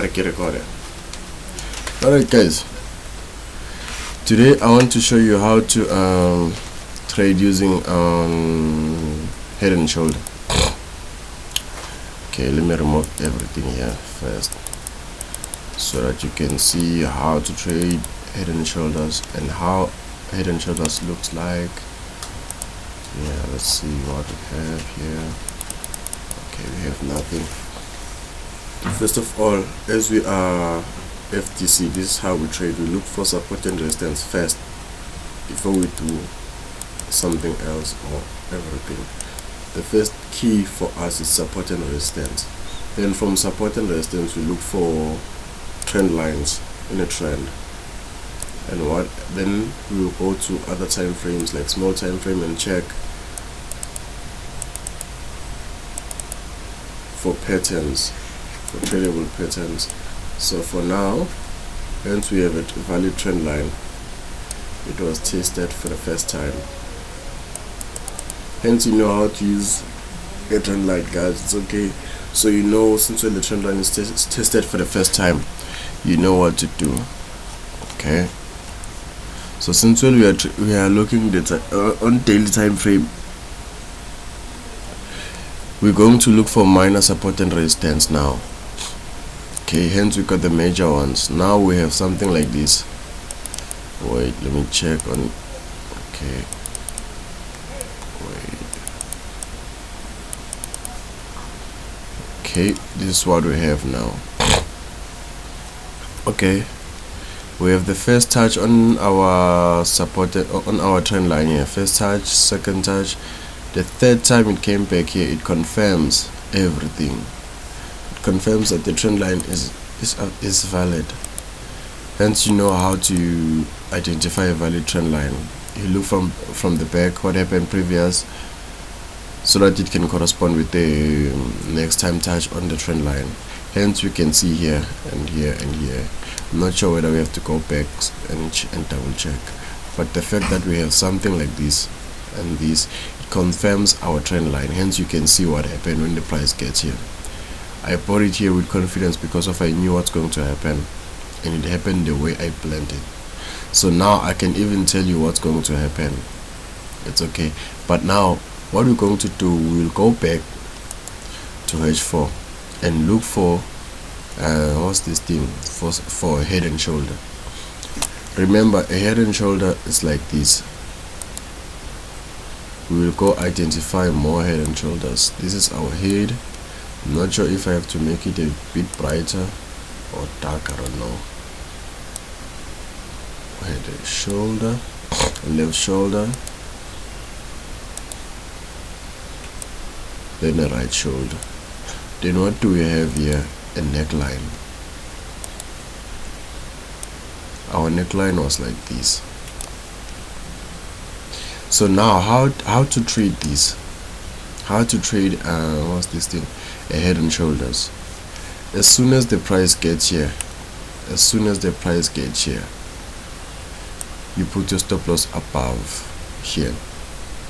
recorder. Alright guys, today I want to show you how to trade using head and shoulder. Okay, let me remove everything here first so that you can see how to trade head and shoulders and how head and shoulders looks like. Yeah, let's see what we have here. Okay, we have nothing. First of all, as we are FTC, this is how we trade. We look for support and resistance first before we do something else or everything. The first key for us is support and resistance. Then from support and resistance we look for trend lines in a trend, and then we will go to other time frames like small time frame and check for patterns, for tradable patterns. So for now, once we have a valid trend line, it was tested for the first time. Hence you know how to use a trend line, guys. It's okay. So you know, since when the trend line is tested for the first time, you know what to do. Okay. So since when we are looking at on daily time frame, we're going to look for minor support and resistance now. Okay, hence we got the major ones. Now we have something like this. Wait, let me check on. Okay, wait. Okay, this is what we have now. Okay, we have the first touch on our support on our trend line here. First touch, second touch. The third time it came back here, it confirms everything. It confirms that the trend line is valid. Hence you know how to identify a valid trend line. You look from the back what happened previous, so that it can correspond with the next time touch on the trend line. Hence we can see here and here and here. I'm not sure whether we have to go back and double check, but the fact that we have something like this and this, it confirms our trend line. Hence you can see what happened when the price gets here. I bought it here with confidence because I knew what's going to happen, and it happened the way I planned it. So now I can even tell you what's going to happen. It's okay. But now what we're going to do, we'll go back to H4 and look for what's this thing for a head and shoulder. Remember, a head and shoulder is like this. We will go identify more head and shoulders. This is our head. I'm not sure if I have to make it a bit brighter or darker, I don't know. Head and shoulder, left shoulder, then a right shoulder. Then what do we have here? A neckline. Our neckline was like this. So now how to trade this? How to trade what's this thing? A head and shoulders. As soon as the price gets here, you put your stop loss above here.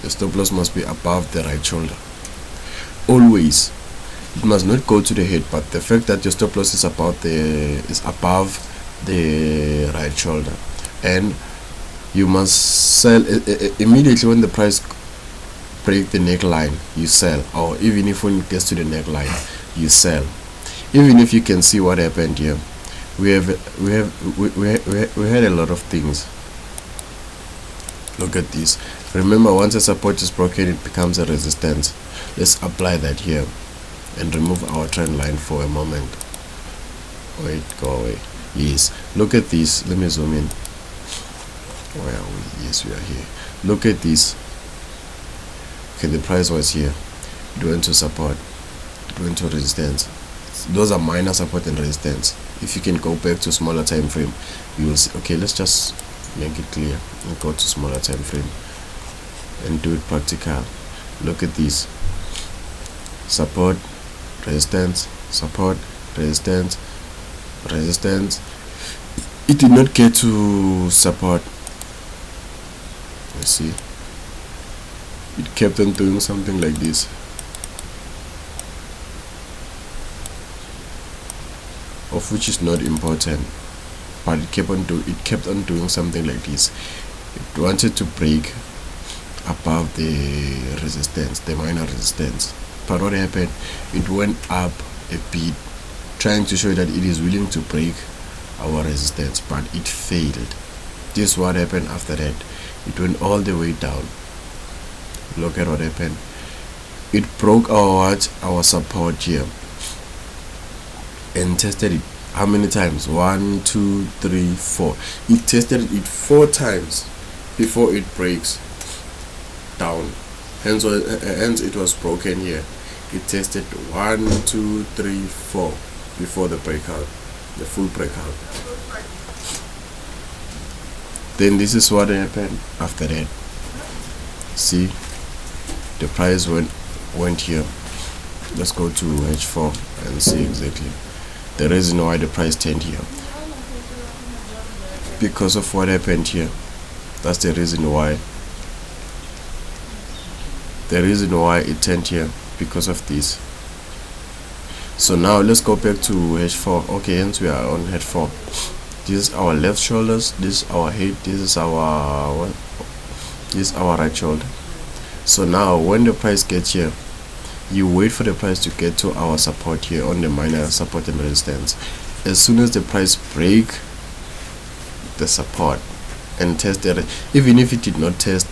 The stop loss must be above the right shoulder. Always. It must not go to the head, but the fact that your stop loss is above the right shoulder, and you must sell immediately when the price break the neckline. You sell, or even if when it gets to the neckline, you sell. Even if you can see what happened here, we had a lot of things. Look at this. Remember, once a support is broken, it becomes a resistance. Let's apply that here and remove our trend line for a moment. Wait, go away. Yes, look at this. Let me zoom in. Where are we? Yes, we are here. Look at this. Okay, the price was here. It went to support, it went to resistance. Those are minor support and resistance. If you can go back to smaller time frame, you will see. Okay, let's just make it clear and go to smaller time frame and do it practical. Look at this. Support, resistance, support, resistance, resistance. It did not get to support. Let's see. It kept on doing something like this. of which is not important, but it kept on doing something like this. It wanted to break above the resistance, the minor resistance, but what happened, it went up a bit, trying to show that it is willing to break our resistance, but it failed. This is what happened after that. It went all the way down. Look at what happened. It broke our support here and tested it how many times? 1, 2, 3, 4. It tested it 4 times before it breaks down. Hence it was broken here. It tested 1, 2, 3, 4 before the breakout, the full breakout. Then this is what happened after that. See, the price went here. Let's go to H4 and see exactly the reason why the price turned here. Because of what happened here. That's the reason why. The reason why it turned here, because of this. So now let's go back to H4. Okay, hence we are on H4. This is our left shoulders, this is our head, this is our what? This is our right shoulder. So now when the price gets here, you wait for the price to get to our support here on the minor support and resistance. As soon as the price break the support and test it, even if it did not test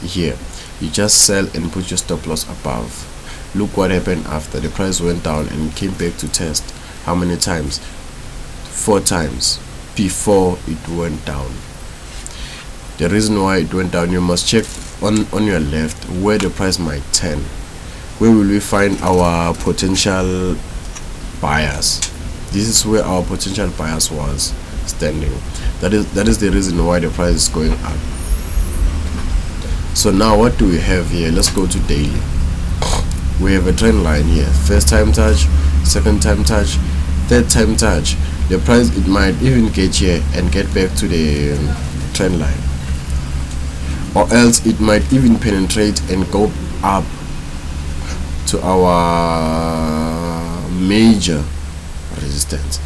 here, you just sell and put your stop loss above. Look what happened after the price went down and came back to test. How many times? 4 times before it went down. The reason why it went down, you must check on your left where the price might turn. Where will we find our potential buyers? This is where our potential buyers was standing. That is the reason why the price is going up. So now what do we have here? Let's go to daily. We have a trend line here. First time touch, second time touch, third time touch. The price, it might even get here and get back to the trend line, or else it might even penetrate and go up to our major resistance.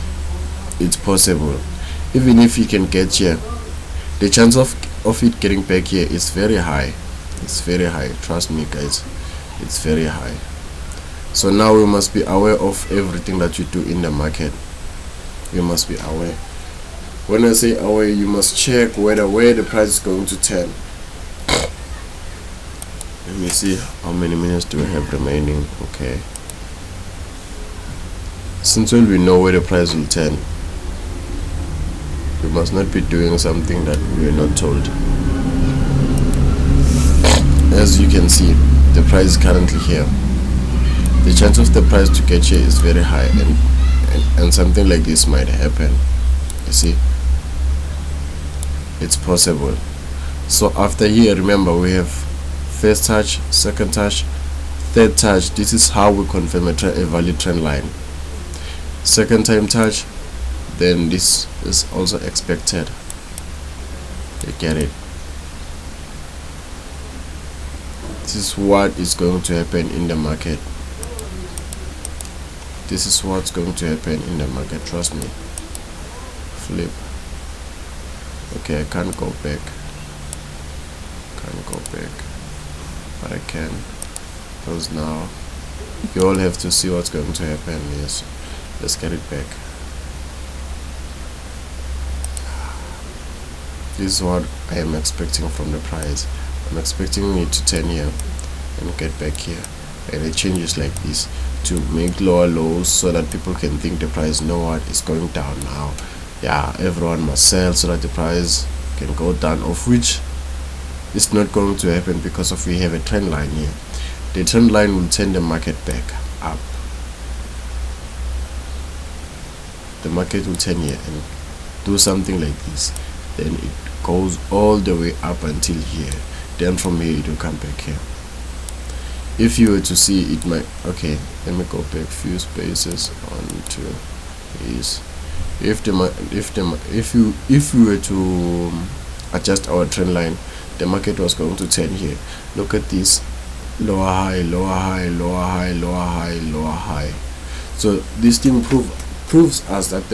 It's possible. Even if you can get here, the chance of it getting back here is very high. It's very high, trust me guys, it's very high. So now we must be aware of everything that you do in the market. You must be aware. When I say aware, you must check where the price is going to turn. Let me see how many minutes do we have remaining. Okay, since when we know where the price will turn, we must not be doing something that we are not told. As you can see, the price is currently here. The chance of the price to get here is very high, and something like this might happen. You see, it's possible. So after here, remember, we have first touch, second touch, third touch. This is how we confirm a valid trend line. Second time touch, then this is also expected. You get it? This is what is going to happen in the market. This is what's going to happen in the market, trust me. Flip. Okay, I can't go back. But I can, because now you all have to see what's going to happen. Yes, let's get it back. This is what I am expecting from the price. I'm expecting it to turn here and get back here, and it changes like this to make lower lows so that people can think the price, you know what, is going down now. Yeah, everyone must sell so that the price can go down, of which it's not going to happen, because of we have a trend line here. The trend line will turn the market back up. The market will turn here and do something like this, then it goes all the way up until here, then from here it will come back here. If you were to see, it might, okay, let me go back few spaces, 1, 2 is, if we were to adjust our trend line, the market was going to turn here. Look at this, lower high, lower high, lower high, lower high, lower high. So this thing proves us that the